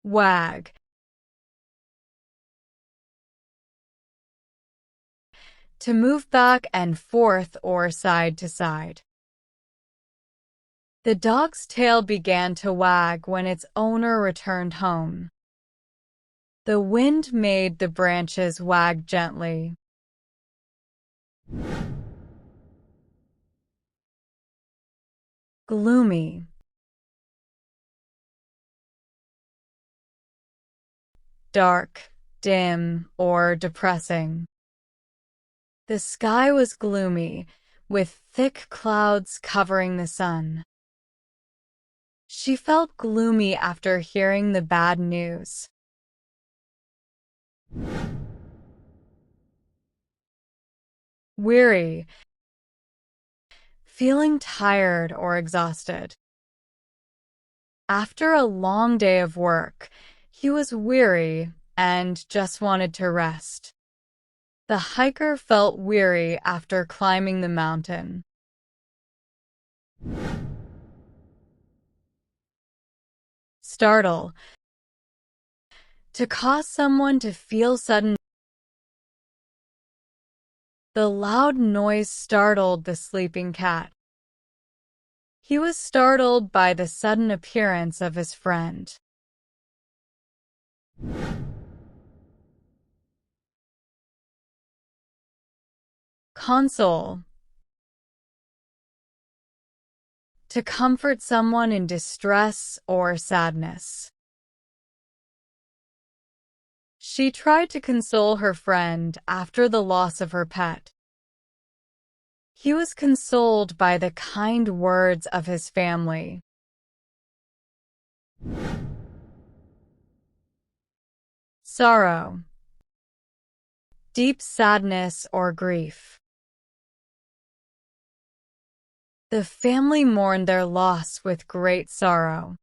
Wag. To move back and forth or side to side. The dog's tail began to wag when its owner returned home. The wind made the branches wag gently. Gloomy. Dark, dim, or depressing. The sky was gloomy, with thick clouds covering the sun. She felt gloomy after hearing the bad news. Weary. Feeling tired or exhausted. After a long day of work, he was weary and just wanted to rest. The hiker felt weary after climbing the mountain. Startle. To cause someone to feel sudden. The loud noise startled the sleeping cat. He was startled by the sudden appearance of his friend. Console. To comfort someone in distress or sadness. She tried to console her friend after the loss of her pet. He was consoled by the kind words of his family. Sorrow. Deep sadness or grief. The family mourned their loss with great sorrow.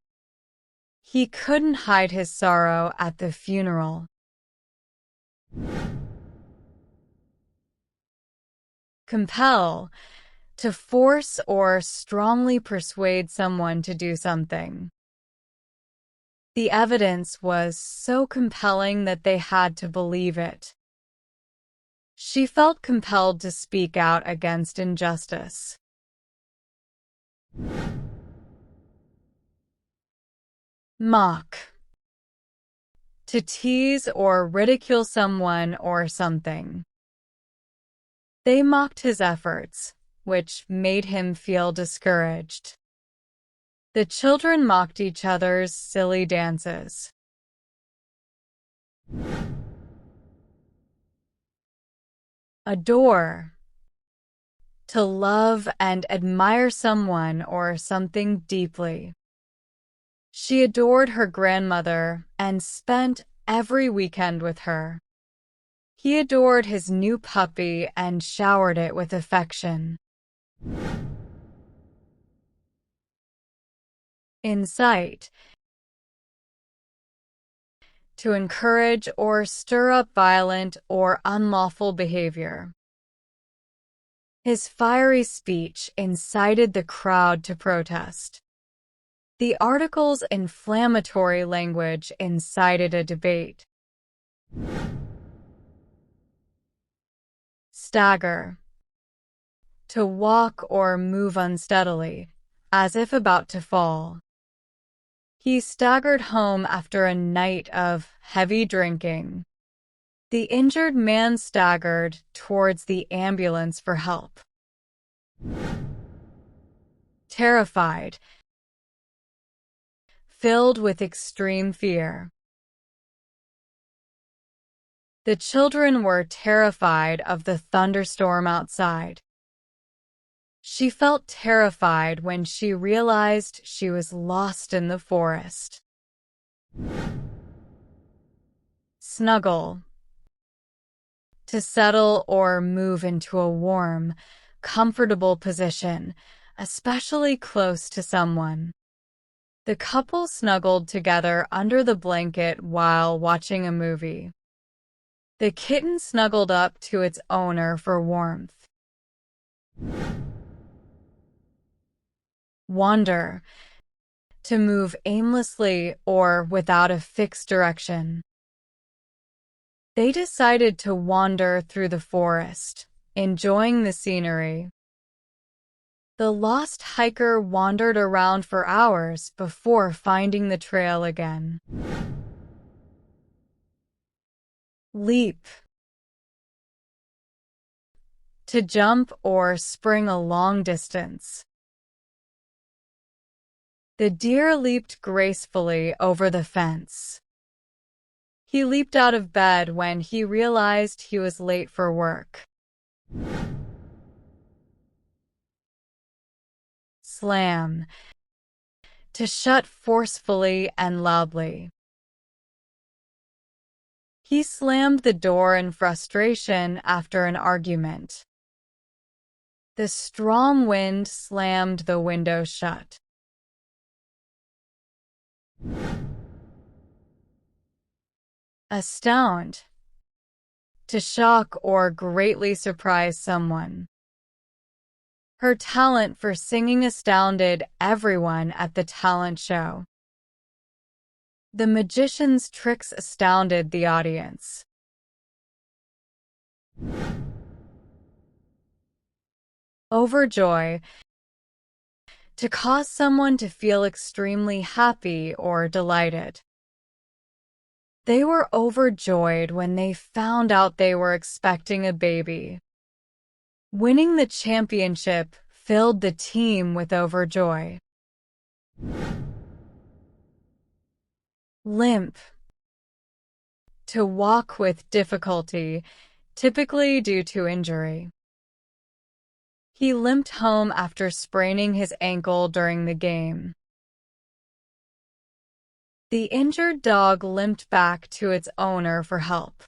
He couldn't hide his sorrow at the funeral. Compel. To force or strongly persuade someone to do something. The evidence was so compelling that they had to believe it. She felt compelled to speak out against injustice. Mock. To tease or ridicule someone or something. They mocked his efforts, which made him feel discouraged. The children mocked each other's silly dances. Adore. To love and admire someone or something deeply. She adored her grandmother and spent every weekend with her. He adored his new puppy and showered it with affection. Incite. To encourage or stir up violent or unlawful behavior. His fiery speech incited the crowd to protest. The article's inflammatory language incited a debate. Stagger. To walk or move unsteadily, as if about to fall. He staggered home after a night of heavy drinking. The injured man staggered towards the ambulance for help. Terrified. Filled with extreme fear. The children were terrified of the thunderstorm outside. She felt terrified when she realized she was lost in the forest. Snuggle. To settle or move into a warm, comfortable position, especially close to someone. The couple snuggled together under the blanket while watching a movie. The kitten snuggled up to its owner for warmth. Wander. To move aimlessly or without a fixed direction. They decided to wander through the forest, enjoying the scenery. The lost hiker wandered around for hours before finding the trail again. Leap. To jump or spring a long distance. The deer leaped gracefully over the fence. He leaped out of bed when he realized he was late for work. Slam. To shut forcefully and loudly. He slammed the door in frustration after an argument. The strong wind slammed the window shut. Astound. To shock or greatly surprise someone. Her talent for singing astounded everyone at the talent show. The magician's tricks astounded the audience. Overjoy. To cause someone to feel extremely happy or delighted. They were overjoyed when they found out they were expecting a baby. Winning the championship filled the team with overjoy. Limp. To walk with difficulty, typically due to injury. He limped home after spraining his ankle during the game. The injured dog limped back to its owner for help.